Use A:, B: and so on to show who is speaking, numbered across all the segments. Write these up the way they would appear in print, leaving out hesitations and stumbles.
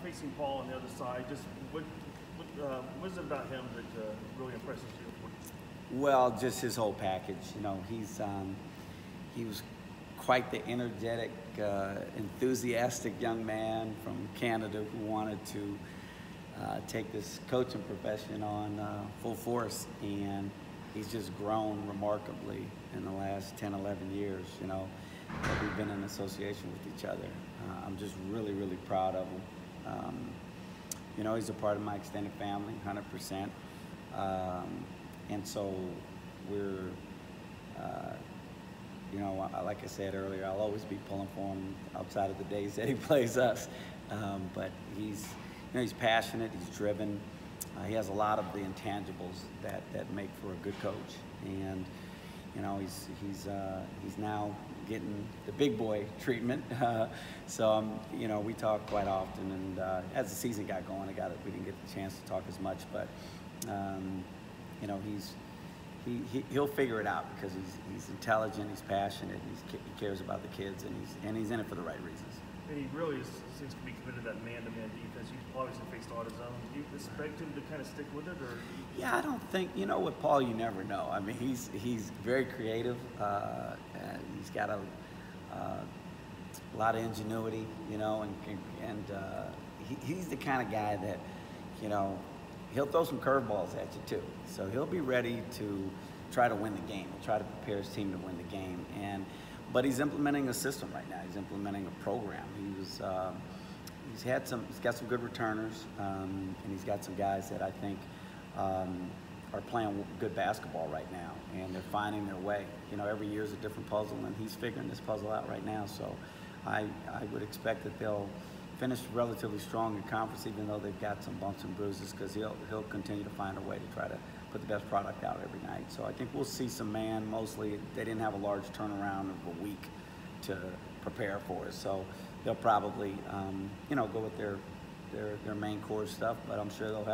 A: facing Paul on the other side, just what is it about him that really impresses you?
B: Well, just his whole package. You know, he was quite the energetic, enthusiastic young man from Canada who wanted to take this coaching profession on full force, and he's just grown remarkably in the last 10, 11 years, you know, that we've been in association with each other. I'm just really, really proud of him. You know, he's a part of my extended family, 100%. And so we're, you know, like I said earlier, I'll always be pulling for him outside of the days that he plays us. But he's, you know, he's passionate, he's driven. He has a lot of the intangibles that make for a good coach. And, you know, he's now getting the big boy treatment. So, you know, we talk quite often, and as the season got going, we didn't get the chance to talk as much, but, you know, he'll figure it out because he's intelligent, he's passionate, he cares about the kids, and he's in it for the right reasons.
A: And he really seems to be committed to that man-to-man defense. You've obviously faced a lot of zones. Do you expect him to kind of stick with it, or?
B: Yeah, I don't think, you know, with Paul, you never know. I mean, he's very creative. He's got a lot of ingenuity, you know, and he's the kind of guy that, you know, he'll throw some curveballs at you too. So he'll be ready to try to win the game. He'll try to prepare his team to win the game. But he's implementing a system right now. He's implementing a program. He's got some good returners, and he's got some guys that I think are playing good basketball right now, and they're finding their way. You know, every year is a different puzzle, and he's figuring this puzzle out right now. So I would expect that they'll finish relatively strong in conference, even though they've got some bumps and bruises, because he'll continue to find a way to try to put the best product out every night. So I think we'll see some man. Mostly, they didn't have a large turnaround of a week to prepare for us, so they'll probably, you know, go with their main core stuff. But I'm sure he'll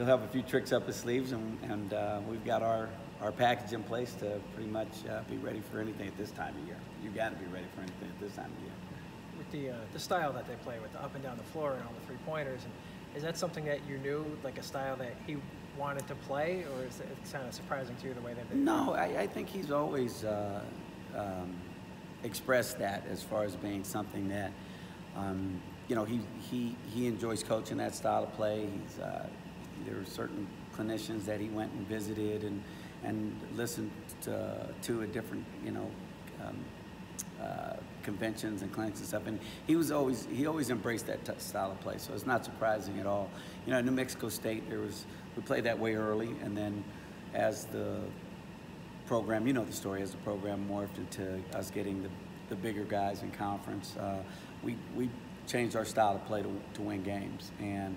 B: have a few tricks up his sleeves, and we've got our package in place to pretty much be ready for anything at this time of year. You got to be ready for anything at this time of year.
C: With the style that they play with, the up and down the floor and all the three-pointers, and is that something that you knew, like a style that he wanted to play, or is it kind of surprising to you the way that they?
B: No, I think he's always expressed that as far as being something that, you know, he enjoys coaching that style of play. There were certain clinicians that he went and visited and listened to at different, you know, conventions and clinics and stuff, and he always embraced that style of play. So it's not surprising at all. You know, at New Mexico State, we played that way early, and then as the program, you know the story, as the program morphed into us getting the bigger guys in conference, we changed our style of play to win games, and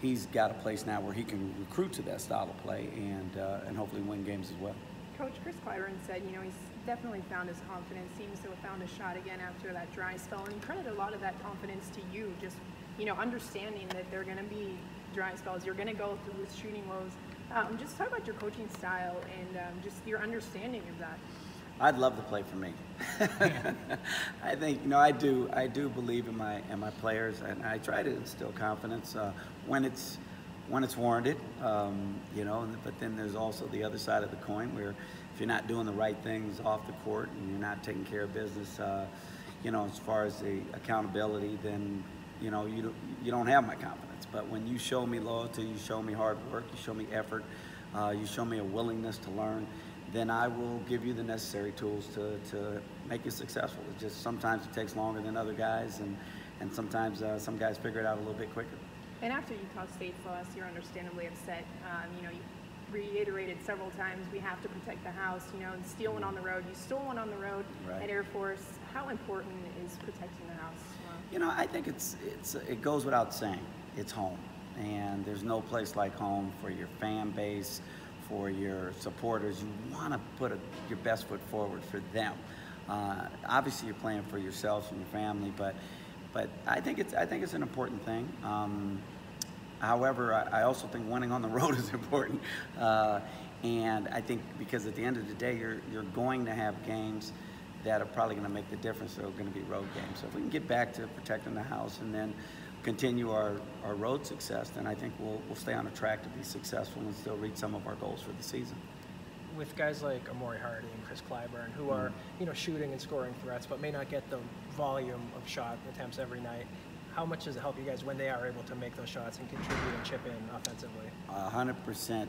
B: he's got a place now where he can recruit to that style of play and hopefully win games as well.
D: Coach, Kris Clyburn said, you know, he's definitely found his confidence, seems to have found his shot again after that dry spell, and he credited a lot of that confidence to you, just, you know, understanding that there are going to be dry spells, you're going to go through with shooting woes. Just talk about your coaching style and just your understanding of that.
B: I'd love to play for me. I think, you know, I do believe in my players, and I try to instill confidence when it's warranted, you know. But then there's also the other side of the coin, where if you're not doing the right things off the court and you're not taking care of business, you know, as far as the accountability, then, you know, you don't have my confidence. But when you show me loyalty, you show me hard work, you show me effort, you show me a willingness to learn, then I will give you the necessary tools to make you successful. It's just sometimes it takes longer than other guys, and sometimes some guys figure it out a little bit quicker.
D: And after Utah State's loss, you're understandably upset. You know, you reiterated several times, we have to protect the house, you know, and steal one on the road. You stole one on the road
B: right.
D: At Air Force. How important is protecting the house?
B: You know, I think it goes without saying. It's home, and there's no place like home for your fan base, for your supporters. You want to put your best foot forward for them. Obviously, you're playing for yourself and your family, but I think it's an important thing. However, I also think winning on the road is important, and I think because at the end of the day, you're going to have games that are probably going to make the difference. They're going to be road games. So if we can get back to protecting the house, and then continue our road success, then I think we'll stay on a track to be successful and still reach some of our goals for the season.
C: With guys like Amauri Hardy and Kris Clyburn, who are shooting and scoring threats, but may not get the volume of shot attempts every night, how much does it help you guys when they are able to make those shots and contribute and chip in offensively?
B: 100%,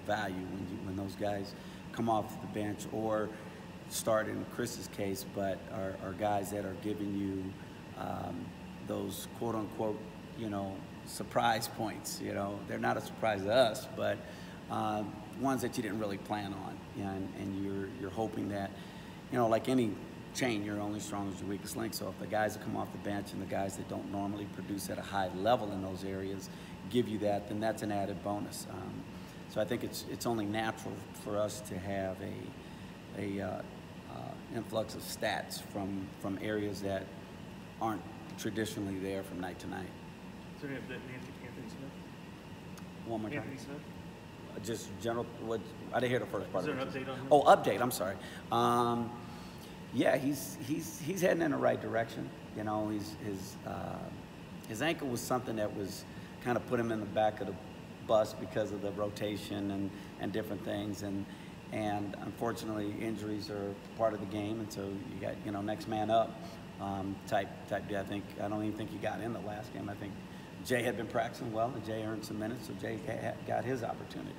B: value when those guys come off the bench or start in Kris's case, but are guys that are giving you those quote unquote, surprise points. They're not a surprise to us, but ones that you didn't really plan on, and you're hoping that, like any chain, you're only strong as your weakest link. So if the guys that come off the bench and the guys that don't normally produce at a high level in those areas give you that, then that's an added bonus. So I think it's only natural for us to have a influx of stats from areas that aren't traditionally there from night to night.
A: So you have Anthony Smith?
B: One more time.
A: Anthony Smith?
B: Just general, I didn't hear the first part.
A: Is there an update on him?
B: Oh, update, I'm sorry. Yeah, he's heading in the right direction. His ankle was something that was kind of put him in the back of the bus because of the rotation and different things, and unfortunately injuries are part of the game, and so you got next man up type deal. I don't even think he got in the last game. I think Jay had been practicing well, and Jay earned some minutes, so Jay got his opportunity.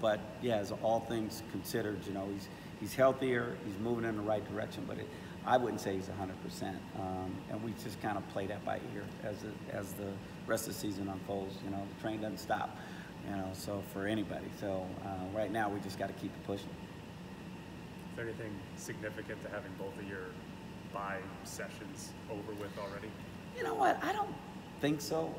B: But yeah, as all things considered, he's healthier, he's moving in the right direction, but I wouldn't say he's 100%. And we just kind of play that by ear as the rest of the season unfolds. The train doesn't stop, so for anybody. So right now we just got to keep it pushing.
E: Is there anything significant to having both of your bye sessions over with already?
B: You know what? I don't think so.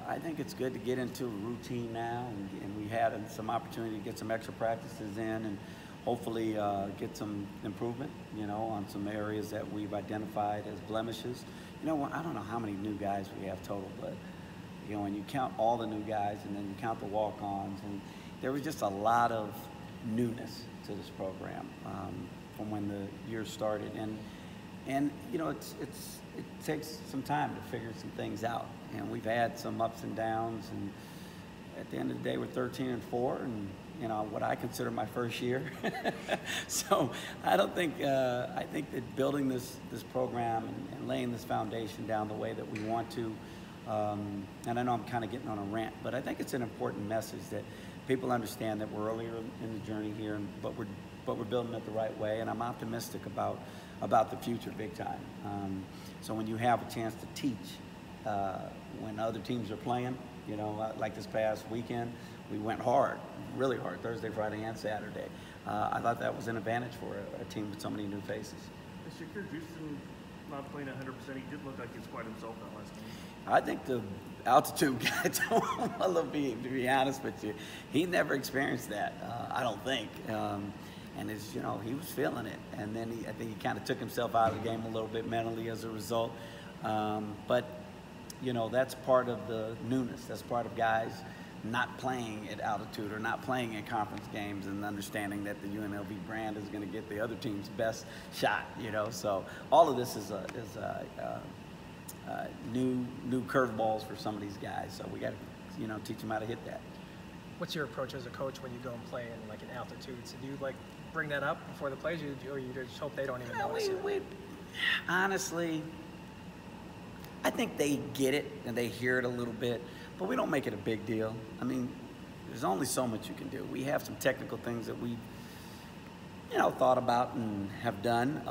B: I think it's good to get into a routine now, and we had some opportunity to get some extra practices in and hopefully get some improvement, on some areas that we've identified as blemishes. I don't know how many new guys we have total, but, when you count all the new guys and then you count the walk-ons, and there was just a lot of newness to this program from when the year started. And it takes some time to figure some things out. And we've had some ups and downs, and at the end of the day, we're 13-4, and what I consider my first year. So I think that building this program and laying this foundation down the way that we want to, and I know I'm kind of getting on a rant, but I think it's an important message that people understand that we're earlier in the journey here, but we're building it the right way, and I'm optimistic about the future big time. So when you have a chance to teach when other teams are playing, like this past weekend, we went hard, really hard, Thursday, Friday, and Saturday. I thought that was an advantage for a team with so many new faces.
A: Is Shakir Houston not playing 100%? He did look like he's quite himself that last game.
B: I think the altitude guy, to be honest with you, he never experienced that, I don't think. And it's, he was feeling it. And then I think he kind of took himself out of the game a little bit mentally as a result. But, that's part of the newness. That's part of guys not playing at altitude or not playing in conference games and understanding that the UNLV brand is going to get the other team's best shot, So all of this is new curveballs for some of these guys. So we got to, teach them how to hit that.
C: What's your approach as a coach when you go and play in like an altitude? So do you bring that up before the plays, or you just hope they don't even notice it?
B: Honestly, I think they get it and they hear it a little bit, but we don't make it a big deal. I mean, there's only so much you can do. We have some technical things that we've, thought about and have done.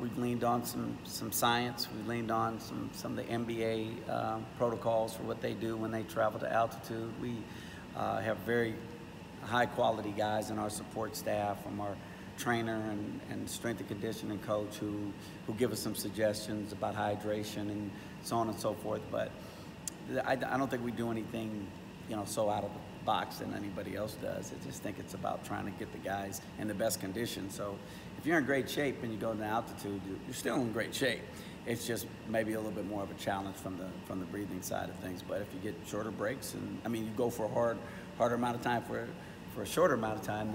B: We've leaned on some science. We've leaned on some of the NBA protocols for what they do when they travel to altitude. We have very high quality guys in our support staff, from our trainer and strength and conditioning coach who give us some suggestions about hydration and so on and so forth. But I don't think we do anything, so out of the box than anybody else does. I just think it's about trying to get the guys in the best condition. So if you're in great shape and you go to altitude, you're still in great shape. It's just maybe a little bit more of a challenge from the breathing side of things. But if you get shorter breaks, and you go for a harder amount of time for a shorter amount of time,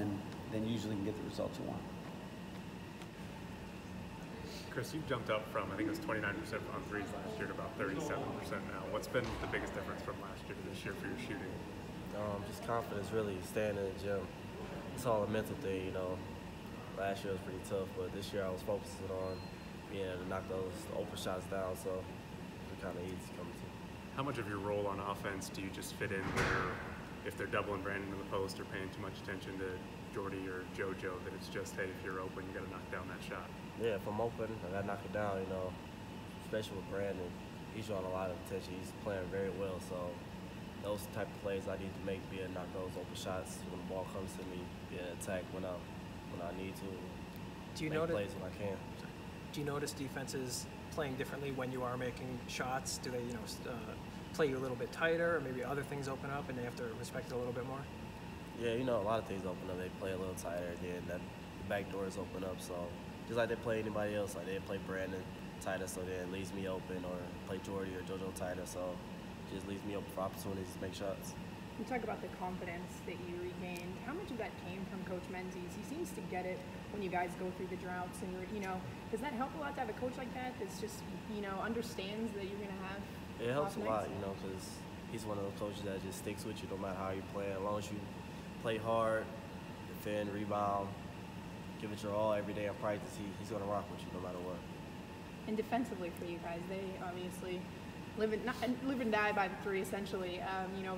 B: then usually you can get the results you want.
E: Kris, you've jumped up from, I think it was 29% on threes last year to about 37% now. What's been the biggest difference from last year to this year for your shooting?
F: Just confidence, really, staying in the gym. It's all a mental thing, you know. Last year was pretty tough, but this year I was focusing on being able to knock those open shots down, so it's kind of easy coming to.
E: How much of your role on offense do you just fit in where if they're doubling Brandon in the post or paying too much attention to Jordy or JoJo, that it's just, hey, if you're open, you got to knock down that shot?
F: Yeah, if I'm open, I got to knock it down, you know, especially with Brandon. He's drawing a lot of attention. He's playing very well, so those type of plays I need to make, be able to knock those open shots when the ball comes to me, be able to attack when I need to.
C: Do you
F: make
C: notice?
F: plays when I can.
C: Do you notice defenses playing differently when you are making shots? Do they, play you a little bit tighter, or maybe other things open up and they have to respect it a little bit more?
F: Yeah, you know, a lot of things open up. They play a little tighter, then the back doors open up. So just like they play anybody else, like they play Brandon tighter, so then it leaves me open, or play Jordy or JoJo tighter, so it just leaves me open for opportunities to make shots.
D: You talk about the confidence that you regained. How much of that came from Coach Menzies? He seems to get it when you guys go through the droughts, and does that help a lot to have a coach like that that's just understands that you're gonna have?
F: It helps a
D: nights?
F: lot, because he's one of those coaches that just sticks with you no matter how you play. As long as you play hard, defend, rebound, give it your all every day in practice, he's gonna rock with you no matter what.
D: And defensively for you guys, they obviously live and die by the three, essentially.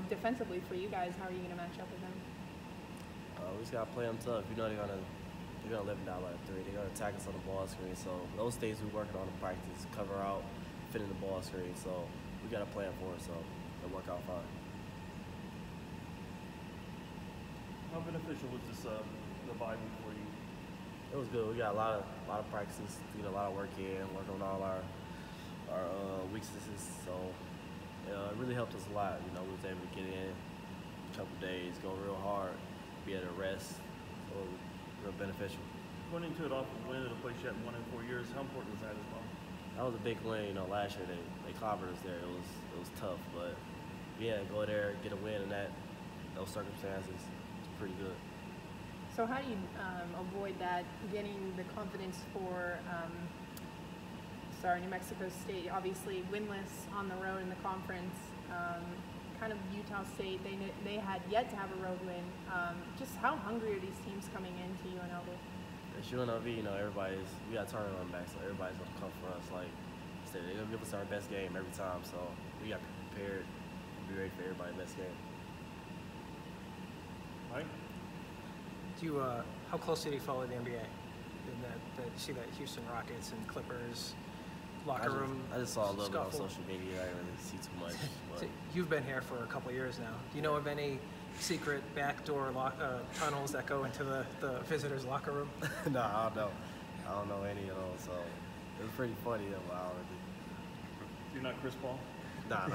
D: Defensively for you guys, how are you gonna match up with them?
F: We just gotta play them tough. You know they're gonna live and die by the three. They're gonna attack us on the ball screen. So those things we're working on in practice, cover out, fit in the ball screen. So we gotta plan for it. So it'll work out fine.
A: How beneficial was this the bye week for you?
F: It was good. We got a lot of practices, a lot of work in, working on all our weaknesses. So it really helped us a lot. We was able to get in a couple days, go real hard, be able to rest. So it was real beneficial.
A: Going into it off a win at a place you hadn't won in 4 years, how important was that as well?
F: That was a big win. Last year they clobbered us there. It was tough, but yeah, go there, get a win in those circumstances, it's pretty good.
D: So how do you avoid that, getting the confidence for, New Mexico State, obviously winless on the road in the conference, kind of Utah State, they had yet to have a road win. Just how hungry are these teams coming into UNLV?
F: It's UNLV, we got turning on back, so everybody's going to come for us. Like I said, they're going to give us our best game every time, so we got to be prepared, be ready for everybody's best game.
A: Mike?
C: How closely do you follow the NBA? You see that Houston Rockets and Clippers locker room
F: I just saw a little
C: scuffle.
F: bit on social media. I didn't really see too much.
C: So you've been here for a couple of years now. Do you know of any secret backdoor tunnels that go into the visitors' locker room?
F: No, I don't know any of those. So it was pretty funny though.
A: You're not Chris Paul?
F: Nah.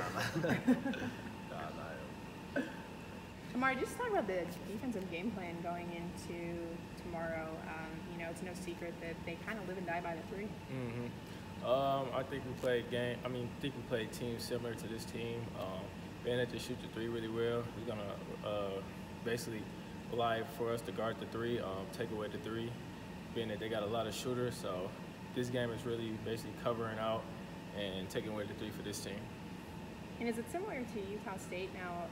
D: Amauri, just talk about the defensive game plan going into tomorrow. It's no secret that they kind of live and die by the three.
G: I think we played teams similar to this team. Being able to shoot the three really well, we're gonna basically rely for us to guard the three, take away the three. Being that they got a lot of shooters, so this game is really basically covering out and taking away the three for this team.
D: And is it similar to Utah State now?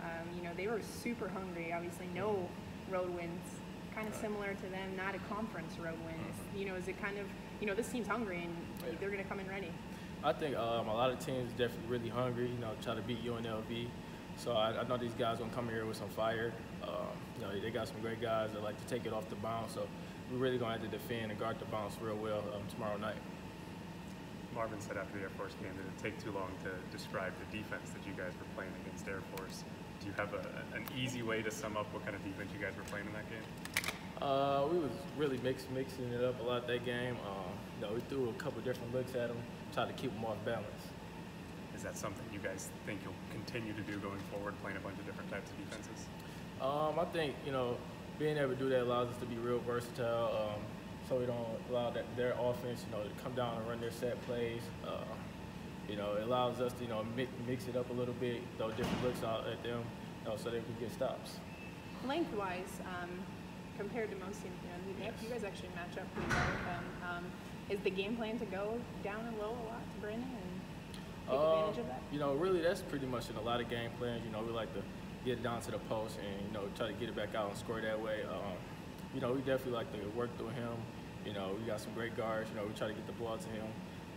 D: They were super hungry, obviously no road wins. Kind of similar to them, not a conference road wins. Is it kind of, this team's hungry and they're going to come in ready?
G: I think a lot of teams are definitely really hungry, try to beat UNLV. So I know these guys going to come here with some fire. They got some great guys that like to take it off the bounce. So we're really going to have to defend and guard the bounce real well tomorrow night.
E: Marvin said after the Air Force game that it'd take too long to describe the defense that you guys were playing against Air Force. Do you have an easy way to sum up what kind of defense you guys were playing in that game?
G: We was really mixing it up a lot that game. We threw a couple different looks at them, tried to keep them off balance.
E: Is that something you guys think you'll continue to do going forward, playing a bunch of different types of defenses?
G: I think, being able to do that allows us to be real versatile. So we don't allow their offense, to come down and run their set plays. It allows us to, mix it up a little bit, throw different looks out at them, so they can get stops.
D: Lengthwise, compared to most teams, you guys actually match up pretty well with them. Is the game plan to go down and low a lot to Brandon and take advantage of that?
G: You know, really, that's pretty much in a lot of game plans. You know, we like to get it down to the post and, you know, try to get it back out and score that way. You know, we definitely like to work through him. You know, we got some great guards. You know, we try to get the ball to him.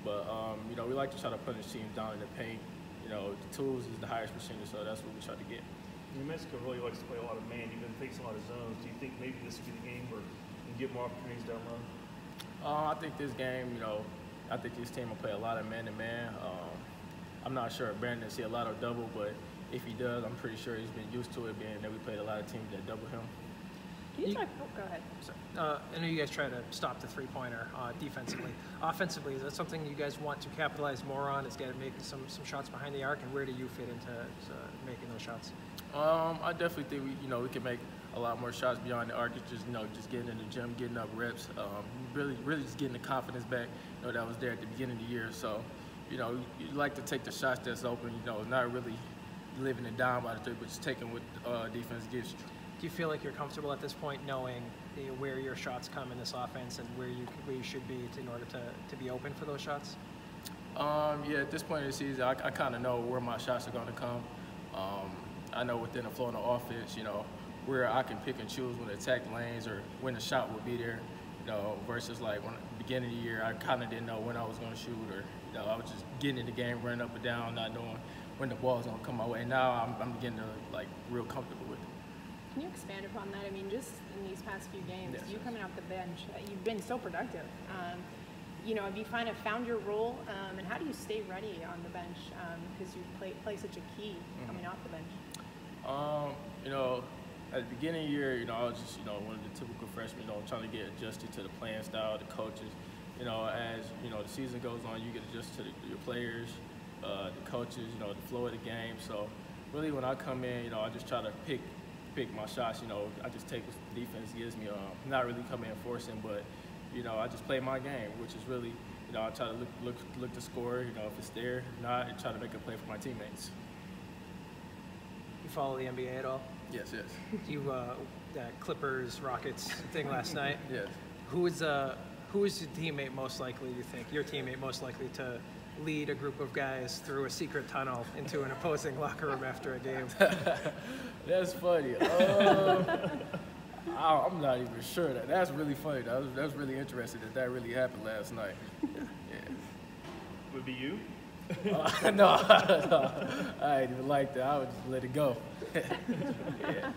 G: But, you know, we like to try to punish teams down in the paint. You know, the tools is the highest percentage, so that's what we try to get.
A: New Mexico really likes to play a lot of man. You've been facing a lot of zones. Do you think maybe this would be the game where you get more opportunities down low?
G: I think this game, you know, I think this team will play a lot of man-to-man. I'm not sure if Brandon will see a lot of double, but if he does, I'm pretty sure he's been used to it, being that we played a lot of teams that double him.
D: Can you talk? Oh, go ahead.
C: Sorry. I know you guys try to stop the three-pointer defensively. Offensively, is that something you guys want to capitalize more on? Is getting making some shots behind the arc, and where do you fit into making those shots?
G: I definitely think we can make a lot more shots beyond the arc. It's just, you know, just getting in the gym, getting up reps, really just getting the confidence back. You know, that was there at the beginning of the year. So, you know, you like to take the shots that's open. You know, not really living it down by the three, but just taking what defense gives you.
C: Do you feel like you're comfortable at this point knowing where your shots come in this offense and where you should be in order to be open for those shots?
G: Yeah, at this point in the season, I kind of know where my shots are going to come. I know within the flow of the offense, you know, where I can pick and choose when to attack lanes or when the shot will be there, you know, versus like when at the beginning of the year, I kind of didn't know when I was going to shoot, or, you know, I was just getting in the game, running up and down, not knowing when the ball was going to come my way. Now I'm beginning to, like, real comfortable with it.
D: Can you expand upon that? I mean, just in these past few games,
G: Yes,
D: you
G: yes.
D: coming off the bench, you've been so productive. You know, have you found your role, and how do you stay ready on the bench? Because you play such a key coming off the bench.
G: You know, at the beginning of the year, you know, I was just, you know, one of the typical freshmen, you know, trying to get adjusted to the playing style, the coaches. You know, as, you know, the season goes on, you get adjusted to your players, the coaches, you know, the flow of the game. So really when I come in, you know, I just try to pick my shots. You know, I just take what the defense gives me. Not really come in forcing, but, you know, I just play my game, which is really, you know, I try to look to score. You know, if it's there, if not, I try to make a play for my teammates.
C: You follow the NBA at all?
G: Yes, yes.
C: You that Clippers Rockets thing last night.
G: Yes.
C: Who is your teammate most likely? You think your teammate most likely to lead a group of guys through a secret tunnel into an opposing locker room after a game?
G: That's funny. I'm not even sure. That's really funny. That's really interesting that really happened last night. Yeah.
A: Would it be you?
G: No, I didn't even like that. I would just let it go. Yeah.